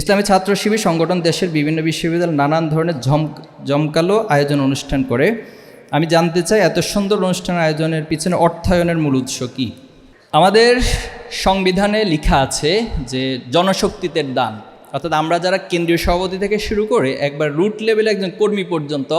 ইসলামী ছাত্র শিবির সংগঠন দেশের বিভিন্ন বিশ্ববিদ্যালয়ে নানান ধরনের জমকালো আয়োজন অনুষ্ঠান করে। আমি জানতে চাই এত সুন্দর অনুষ্ঠান আয়োজনের পিছনে অর্থায়নের মূল উৎস কী? আমাদের সংবিধানে লেখা আছে যে জনশক্তিতে দান, অর্থাৎ আমরা যারা কেন্দ্রীয় সভাপতি থেকে শুরু করে একবার রুট লেভেলে একজন কর্মী পর্যন্ত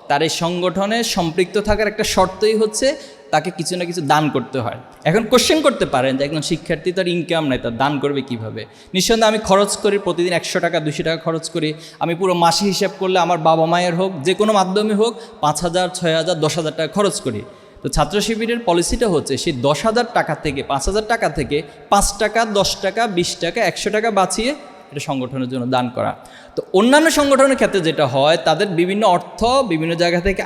তার এই সংগঠনে সম্পৃক্ত থাকার একটা শর্তই হচ্ছে তাকে কিছু না কিছু দান করতে হয়। এখন কোশ্চেন করতে পারেন যে একজন শিক্ষার্থী তার ইনকাম নাই, তার দান করবে কিভাবে? নিঃসন্দেহে আমি খরচ করি, প্রতিদিন 100 টাকা 200 টাকা খরচ করি। আমি পুরো মাসে হিসাব করলে আমার বাবা মায়ের হোক, যে কোনো মাধ্যমে হোক, 5,000 6,000 10,000 টাকা খরচ করি। তো ছাত্র শিবিরের পলিসিটা হচ্ছে সেই 10,000 টাকা থেকে 5,000 টাকা থেকে 5 টাকা 10 টাকা 20 টাকা 100 টাকা বাঁচিয়ে এটা সংগঠনের জন্য দান করা। তো অন্যান্য সংগঠনের ক্ষেত্রে যেটা হয়, তাদের বিভিন্ন অর্থ বিভিন্ন জায়গা থেকে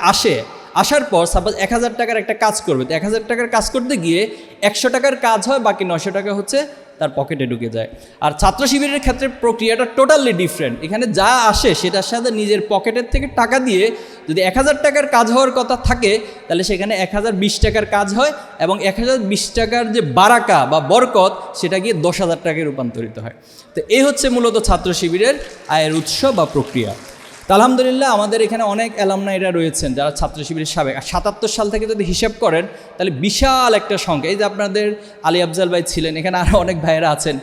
আসার পর সাপোজ 1,000 টাকার একটা কাজ করবে, তো 1,000 টাকার কাজ করতে গিয়ে 100 টাকার কাজ হয়, বাকি 900 টাকা হচ্ছে তার পকেটে ঢুকে যায়। আর ছাত্র শিবিরের ক্ষেত্রে প্রক্রিয়াটা টোটালি ডিফারেন্ট। এখানে যা আসে সেটার সাথে নিজের পকেটের থেকে টাকা দিয়ে যদি 1,000 টাকার কাজ হওয়ার কথা থাকে, তাহলে সেখানে 1,020 টাকার কাজ হয় এবং 1,020 টাকার যে বারাকা বা বরকত সেটা গিয়ে 10,000 টাকায় রূপান্তরিত হয়। তো এই হচ্ছে মূলত ছাত্র শিবিরের আয়ের উৎস বা প্রক্রিয়া। তা আলহামদুলিল্লাহ আমাদের এখানে অনেক অ্যালামনাইরা রয়েছেন যারা ছাত্র শিবিরের সাবেক। 77 সাল থেকে যদি হিসাব করেন তাহলে বিশাল একটা সংখ্যা। এই যে আপনাদের আলী আফজাল ভাই ছিলেন, এখানে আরও অনেক ভাইয়েরা আছেন।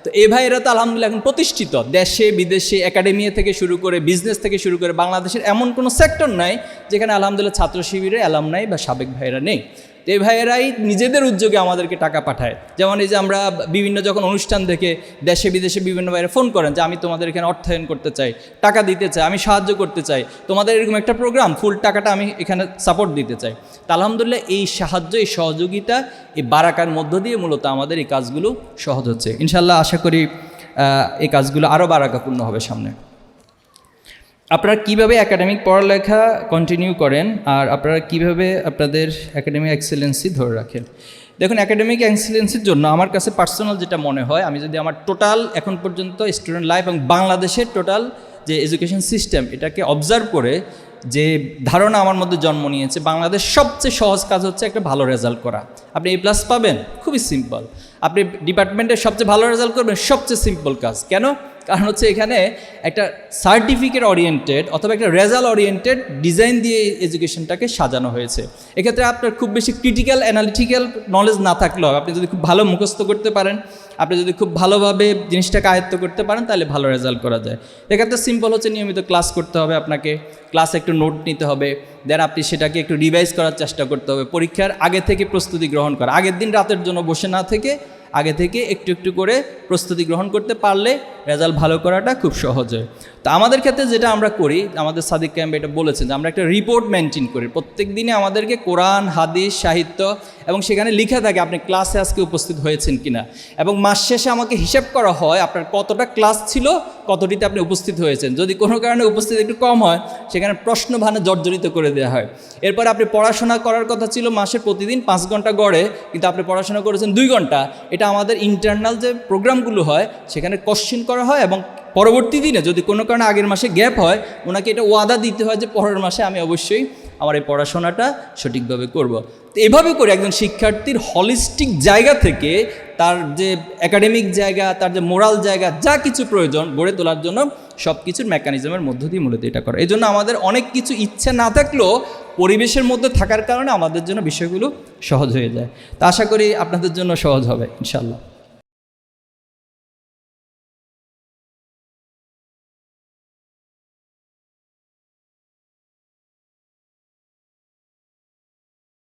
তো এই ভাইয়েরা তো আলহামদুলিল্লাহ এখন প্রতিষ্ঠিত, দেশে বিদেশে একাডেমিয়া থেকে শুরু করে বিজনেস থেকে শুরু করে বাংলাদেশের এমন কোনো সেক্টর নাই যেখানে আলহামদুলিল্লাহ ছাত্র শিবিরের অ্যালামনাই বা সাবেক ভাইয়েরা নেই। তো এই ভাইয়েরাই নিজেদের উদ্যোগে আমাদেরকে টাকা পাঠায়। যেমন এই যে আমরা বিভিন্ন যখন অনুষ্ঠান থেকে দেশে বিদেশে বিভিন্ন ভাইয়েরা ফোন করেন যে আমি তোমাদের এখানে অর্থায়ন করতে চাই, টাকা দিতে চাই, আমি সাহায্য করতে চাই, তোমাদের এরকম একটা প্রোগ্রাম, ফুল টাকাটা আমি এখানে সাপোর্ট দিতে চাই। তা আলহামদুলিল্লাহ এই সাহায্য, এই সহযোগিতা, এই বারাকার মধ্য দিয়ে মূলত আমাদের এই কাজগুলো সহজ হচ্ছে। ইনশাল্লাহ আশা করি এই কাজগুলো আরও বারাকাপূর্ণ হবে সামনে। আপনারা কীভাবে একাডেমিক পড়ালেখা কন্টিনিউ করেন আর আপনারা কীভাবে আপনাদের একাডেমিক এক্সেলেন্সি ধরে রাখেন? দেখুন, একাডেমিক এক্সেলেন্সির জন্য আমার কাছে পার্সোনাল যেটা মনে হয়, আমি যদি আমার টোটাল এখন পর্যন্ত স্টুডেন্ট লাইফ এবং বাংলাদেশের টোটাল যে এডুকেশন সিস্টেম এটাকে অবজার্ভ করে যে ধারণা আমার মধ্যে জন্ম নিয়েছে, বাংলাদেশ সবচেয়ে সহজ কাজ হচ্ছে একটা ভালো রেজাল্ট করা। আপনি A+ পাবেন, খুবই সিম্পল। আপনি ডিপার্টমেন্টের সবচেয়ে ভালো রেজাল্ট করবেন, সবচেয়ে সিম্পল কাজ। কেন? কারণ হচ্ছে এখানে একটা সার্টিফিকেট ওরিয়েন্টেড অথবা একটা রেজাল্ট ওরিয়েন্টেড ডিজাইন দিয়ে এডুকেশনটাকে সাজানো হয়েছে। এক্ষেত্রে আপনার খুব বেশি ক্রিটিক্যাল অ্যানালিটিক্যাল নলেজ না থাকলেও আপনি যদি খুব ভালো মুখস্থ করতে পারেন, আপনি যদি খুব ভালোভাবে জিনিসটাকে আয়ত্ত করতে পারেন, তাহলে ভালো রেজাল্ট করা যায়। এক্ষেত্রে সিম্পল হচ্ছে নিয়মিত ক্লাস করতে হবে, আপনাকে ক্লাসে একটু নোট নিতে হবে, দেন আপনি সেটাকে একটু রিভাইজ করার চেষ্টা করতে হবে। পরীক্ষার আগে থেকে প্রস্তুতি গ্রহণ করা, আগের দিন রাতের জন্য বসে না থেকে আগে থেকে একটু একটু করে প্রস্তুতি গ্রহণ করতে পারলে রেজাল্ট ভালো করাটা খুব সহজ হয়। তো আমাদের ক্ষেত্রে যেটা আমরা করি, আমাদের সাদিক ক্যাম্প এটা বলেছেন যে আমরা একটা রিপোর্ট মেনটেন করি। প্রত্যেক দিনে আমাদেরকে কোরআন, হাদিস, সাহিত্য এবং সেখানে লিখা থাকে আপনি ক্লাসে আজকে উপস্থিত হয়েছেন কিনা, এবং মাস শেষে আমাকে হিসাব করা হয় আপনার কতটা ক্লাস ছিল, কতটিতে আপনি উপস্থিত হয়েছেন। যদি কোনো কারণে উপস্থিতি একটু কম হয়, সেখানে প্রশ্নভানে জর্জরিত করে দেওয়া হয়। এরপর আপনি পড়াশোনা করার কথা ছিল মাসে প্রতিদিন 5 ঘন্টা গড়ে, কিন্তু আপনি পড়াশোনা করেছেন 2 ঘন্টা। এটা আমাদের ইন্টারনাল যে প্রোগ্রামগুলো হয় সেখানে কোশ্চেন করা হয়, এবং পরবর্তী দিনে যদি কোনো কারণে আগের মাসে গ্যাপ হয়, ওনাকে এটা ওয়াদা দিতে হয় যে পরের মাসে আমি অবশ্যই আমার এই পড়াশোনাটা সঠিকভাবে করব। তো এভাবে করে একজন শিক্ষার্থীর হলিস্টিক জায়গা থেকে তার যে একাডেমিক জায়গা, তার যে মোরাল জায়গা, যা কিছু প্রয়োজন গড়ে তোলার জন্য সব কিছুর মেকানিজমের মধ্য দিয়ে মূলত এটা করা। এই জন্য আমাদের অনেক কিছু ইচ্ছা না থাকলেও পরিবেশের মধ্যে থাকার কারণে আমাদের জন্য বিষয়গুলো সহজ হয়ে যায়। তা আশা করি আপনাদের জন্য সহজ হবে ইনশাল্লাহ।